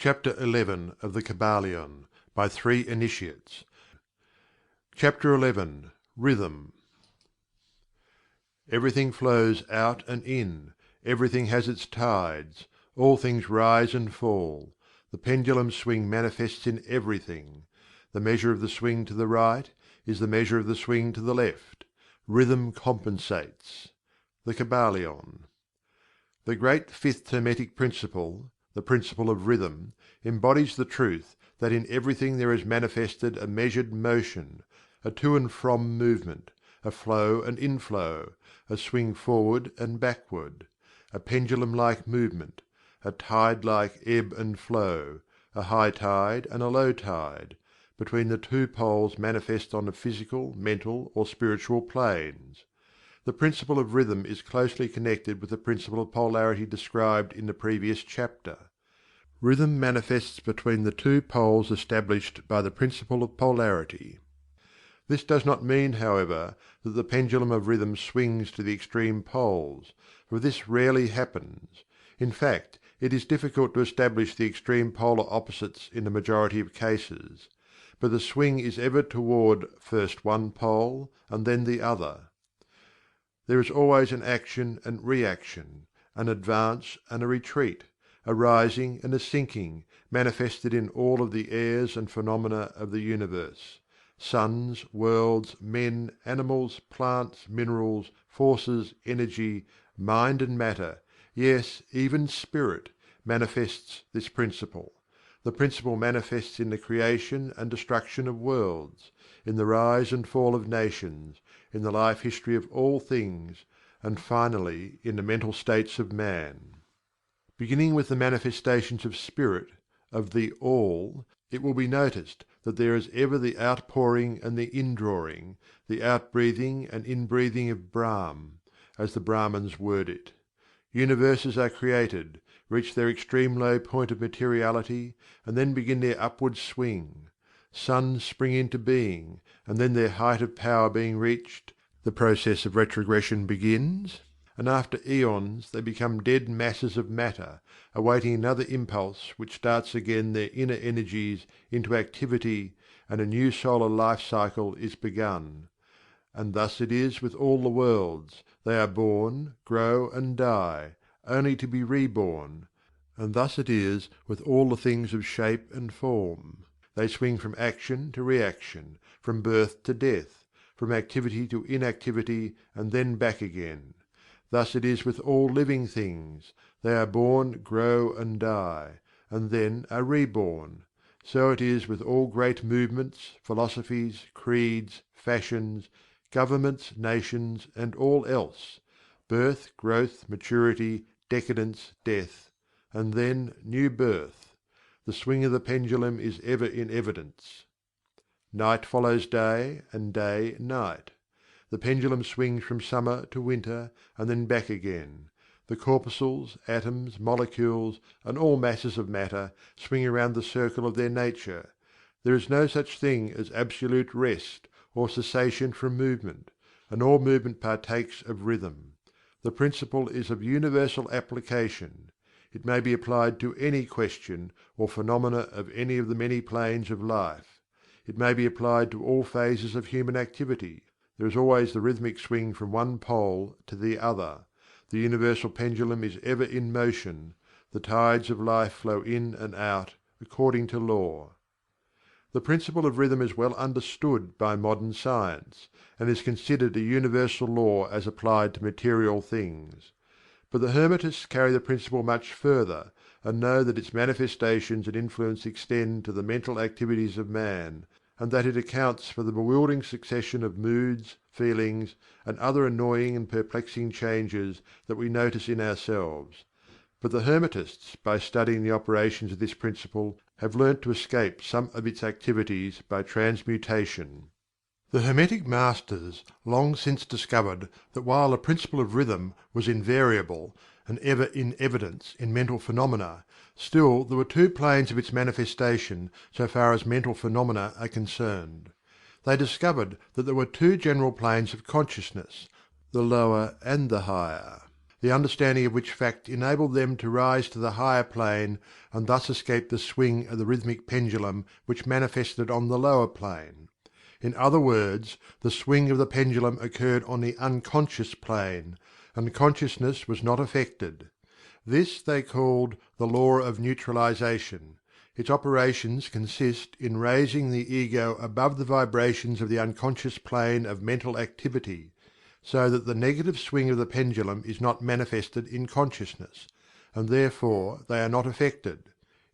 Chapter 11 of the Kybalion, by three initiates. Chapter 11. Rhythm. Everything flows out and in, everything has its tides, all things rise and fall. The pendulum swing manifests in everything. The measure of the swing to the right is the measure of the swing to the left. Rhythm compensates. The Kybalion. The great fifth Hermetic principle, the principle of rhythm, embodies the truth that in everything there is manifested a measured motion, a to and from movement, a flow and inflow, a swing forward and backward, a pendulum-like movement, a tide-like ebb and flow, a high tide and a low tide, between the two poles manifest on the physical, mental, or spiritual planes. The principle of rhythm is closely connected with the principle of polarity described in the previous chapter. Rhythm manifests between the two poles established by the principle of polarity. This does not mean, however, that the pendulum of rhythm swings to the extreme poles, for this rarely happens. In fact, it is difficult to establish the extreme polar opposites in the majority of cases, but the swing is ever toward first one pole and then the other. There is always an action and reaction, an advance and a retreat, a rising and a sinking, manifested in all of the airs and phenomena of the universe. Suns, worlds, men, animals, plants, minerals, forces, energy, mind and matter, yes, even spirit, manifests this principle. The principle manifests in the creation and destruction of worlds, in the rise and fall of nations, in the life history of all things, and finally in the mental states of man. Beginning with the manifestations of spirit, of the All, it will be noticed that there is ever the outpouring and the indrawing, the outbreathing and inbreathing of Brahm, as the Brahmins word it. Universes are created, reach their extreme low point of materiality, and then begin their upward swing. Suns spring into being, and then their height of power being reached, the process of retrogression begins, and after eons they become dead masses of matter, awaiting another impulse which starts again their inner energies into activity, and a new solar life cycle is begun. And thus it is with all the worlds. They are born, grow and die, only to be reborn. And thus it is with all the things of shape and form. They swing from action to reaction, from birth to death, from activity to inactivity, and then back again. Thus it is with all living things. They are born, grow and die, and then are reborn. So it is with all great movements, philosophies, creeds, fashions, governments, nations, and all else: birth, growth, maturity, decadence, death, and then new birth. The swing of the pendulum is ever in evidence. Night follows day, and day night. The pendulum swings from summer to winter, and then back again. The corpuscles, atoms, molecules, and all masses of matter swing around the circle of their nature. There is no such thing as absolute rest, or cessation from movement, and all movement partakes of rhythm. The principle is of universal application. It may be applied to any question or phenomena of any of the many planes of life. It may be applied to all phases of human activity. There is always the rhythmic swing from one pole to the other. The universal pendulum is ever in motion. The tides of life flow in and out, according to law. The principle of rhythm is well understood by modern science, and is considered a universal law as applied to material things. But the Hermetists carry the principle much further, and know that its manifestations and influence extend to the mental activities of man, and that it accounts for the bewildering succession of moods, feelings, and other annoying and perplexing changes that we notice in ourselves. But the Hermetists, by studying the operations of this principle, have learnt to escape some of its activities by transmutation. The Hermetic Masters long since discovered that while the principle of rhythm was invariable and ever in evidence in mental phenomena, still there were two planes of its manifestation so far as mental phenomena are concerned. They discovered that there were two general planes of consciousness, the lower and the higher. the understanding of which fact enabled them to rise to the higher plane and thus escape the swing of the rhythmic pendulum which manifested on the lower plane. In other words, the swing of the pendulum occurred on the unconscious plane, and consciousness was not affected. This they called the Law of Neutralization. Its operations consist in raising the Ego above the vibrations of the unconscious plane of mental activity, so that the negative swing of the pendulum is not manifested in consciousness, and therefore they are not affected.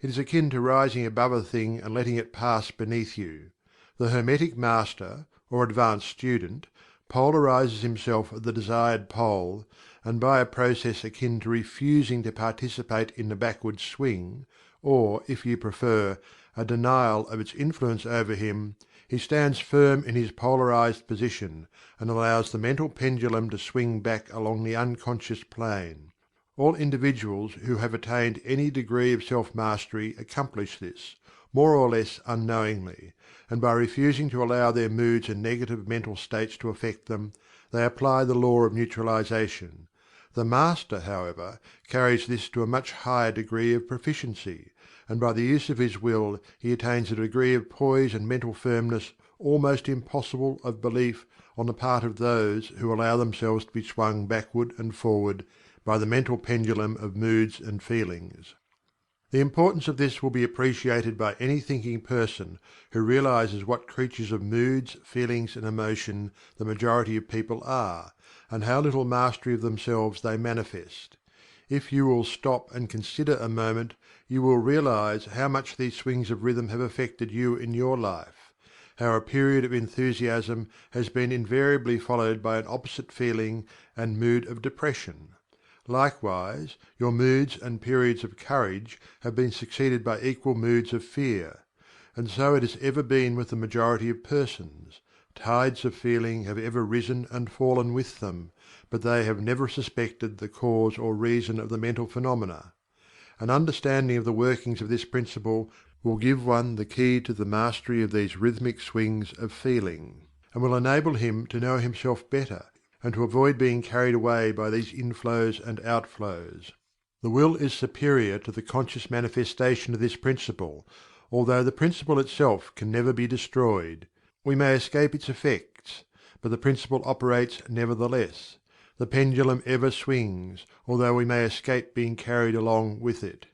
It is akin to rising above a thing and letting it pass beneath you. The Hermetic Master, or advanced student, polarizes himself at the desired pole, and by a process akin to refusing to participate in the backward swing, or, if you prefer, a denial of its influence over him, he stands firm in his polarized position, and allows the mental pendulum to swing back along the unconscious plane. All individuals who have attained any degree of self-mastery accomplish this, more or less unknowingly, and by refusing to allow their moods and negative mental states to affect them, they apply the Law of Neutralization. The Master, however, carries this to a much higher degree of proficiency, and by the use of his will he attains a degree of poise and mental firmness almost impossible of belief on the part of those who allow themselves to be swung backward and forward by the mental pendulum of moods and feelings. The importance of this will be appreciated by any thinking person who realizes what creatures of moods, feelings, and emotion the majority of people are, and how little mastery of themselves they manifest. If you will stop and consider a moment, you will realize how much these swings of rhythm have affected you in your life, how a period of enthusiasm has been invariably followed by an opposite feeling and mood of depression. Likewise, your moods and periods of courage have been succeeded by equal moods of fear. And so it has ever been with the majority of persons. Tides of feeling have ever risen and fallen with them, but they have never suspected the cause or reason of the mental phenomena. An understanding of the workings of this principle will give one the key to the mastery of these rhythmic swings of feeling, and will enable him to know himself better, and to avoid being carried away by these inflows and outflows. The will is superior to the conscious manifestation of this principle, although the principle itself can never be destroyed. We may escape its effects, but the principle operates nevertheless. The pendulum ever swings, although we may escape being carried along with it.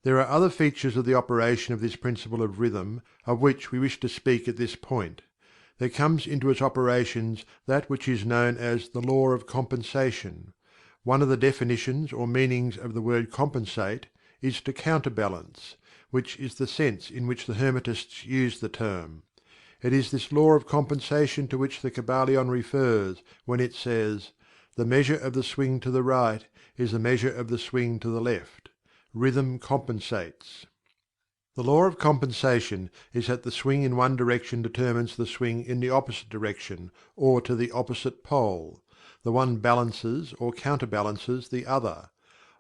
There are other features of the operation of this principle of rhythm of which we wish to speak at this point. There comes into its operations that which is known as the Law of Compensation. One of the definitions or meanings of the word compensate is to counterbalance, which is the sense in which the Hermetists use the term. It is this Law of Compensation to which the Kybalion refers when it says, "The measure of the swing to the right is the measure of the swing to the left. Rhythm compensates." The Law of Compensation is that the swing in one direction determines the swing in the opposite direction, or to the opposite pole. The one balances or counterbalances the other.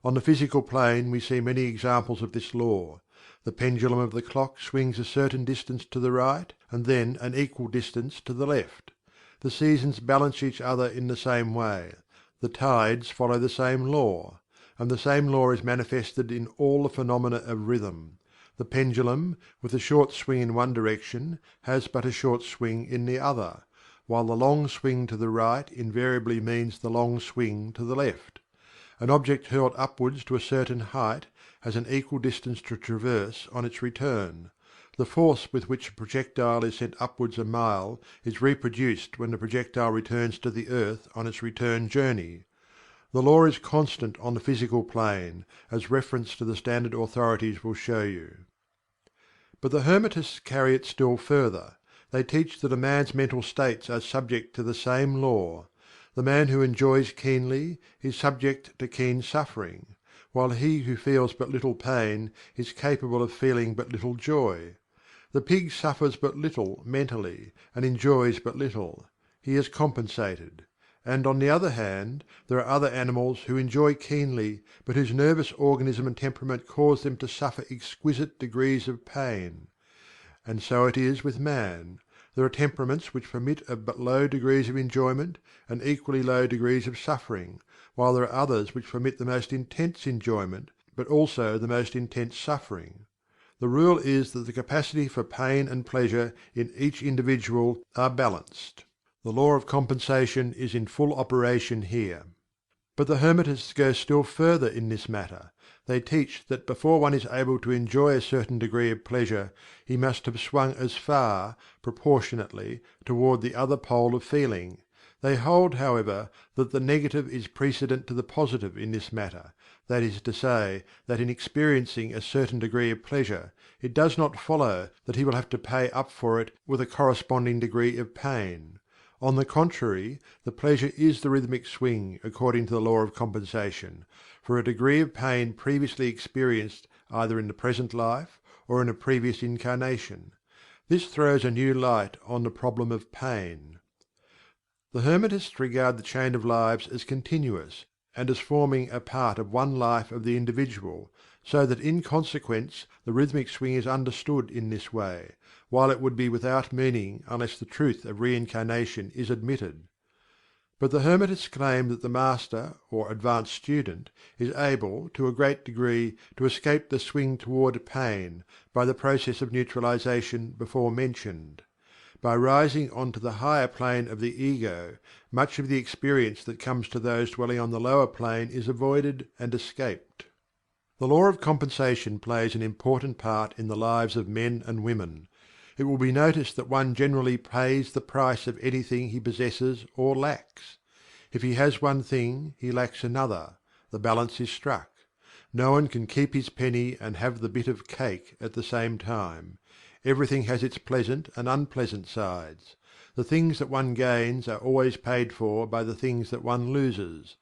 On the physical plane we see many examples of this law. The pendulum of the clock swings a certain distance to the right, and then an equal distance to the left. The seasons balance each other in the same way. The tides follow the same law. And the same law is manifested in all the phenomena of rhythm. The pendulum, with a short swing in one direction, has but a short swing in the other, while the long swing to the right invariably means the long swing to the left. An object hurled upwards to a certain height has an equal distance to traverse on its return. The force with which a projectile is sent upwards a mile is reproduced when the projectile returns to the earth on its return journey. The law is constant on the physical plane, as reference to the standard authorities will show you. But the Hermetists carry it still further. They teach that a man's mental states are subject to the same law. The man who enjoys keenly is subject to keen suffering, while he who feels but little pain is capable of feeling but little joy. The pig suffers but little mentally, and enjoys but little. He is compensated. And on the other hand, there are other animals who enjoy keenly, but whose nervous organism and temperament cause them to suffer exquisite degrees of pain. And so it is with man. There are temperaments which permit of but low degrees of enjoyment and equally low degrees of suffering, while there are others which permit the most intense enjoyment but also the most intense suffering. The rule is that the capacity for pain and pleasure in each individual are balanced. The law of compensation is in full operation here. But the Hermetists go still further in this matter. They teach that before one is able to enjoy a certain degree of pleasure he must have swung as far, proportionately, toward the other pole of feeling. They hold, however, that the negative is precedent to the positive in this matter, that is to say, that in experiencing a certain degree of pleasure, it does not follow that he will have to pay up for it with a corresponding degree of pain. On the contrary, the pleasure is the rhythmic swing according to the law of compensation, for a degree of pain previously experienced either in the present life or in a previous incarnation. This throws a new light on the problem of pain. The Hermetists regard the chain of lives as continuous, and as forming a part of one life of the individual, so that in consequence the rhythmic swing is understood in this way, while it would be without meaning unless the truth of reincarnation is admitted. But the Hermetists claim that the master or advanced student is able, to a great degree, to escape the swing toward pain by the process of neutralization before mentioned. By rising on to the higher plane of the ego, much of the experience that comes to those dwelling on the lower plane is avoided and escaped. The law of compensation plays an important part in the lives of men and women. It will be noticed that one generally pays the price of anything he possesses or lacks. If he has one thing, he lacks another; the balance is struck. No one can keep his penny and have the bit of cake at the same time. Everything has its pleasant and unpleasant sides. The things that one gains are always paid for by the things that one loses.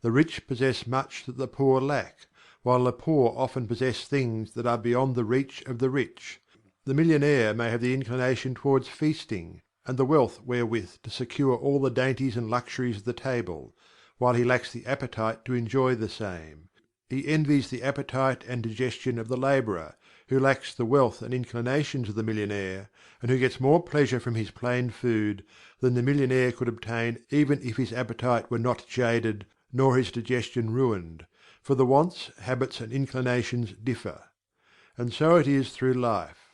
The rich possess much that the poor lack, while the poor often possess things that are beyond the reach of the rich. The millionaire may have the inclination towards feasting, and the wealth wherewith to secure all the dainties and luxuries of the table, while he lacks the appetite to enjoy the same. He envies the appetite and digestion of the labourer, who lacks the wealth and inclinations of the millionaire, and who gets more pleasure from his plain food than the millionaire could obtain even if his appetite were not jaded nor his digestion ruined, for the wants, habits and inclinations differ. And so it is through life.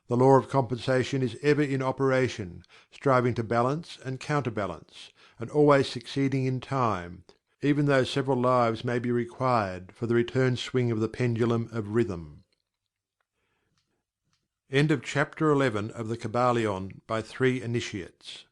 The law of compensation is ever in operation, striving to balance and counterbalance, and always succeeding in time, even though several lives may be required for the return swing of the pendulum of rhythm. End of chapter 11 of the Kybalion by 3 Initiates.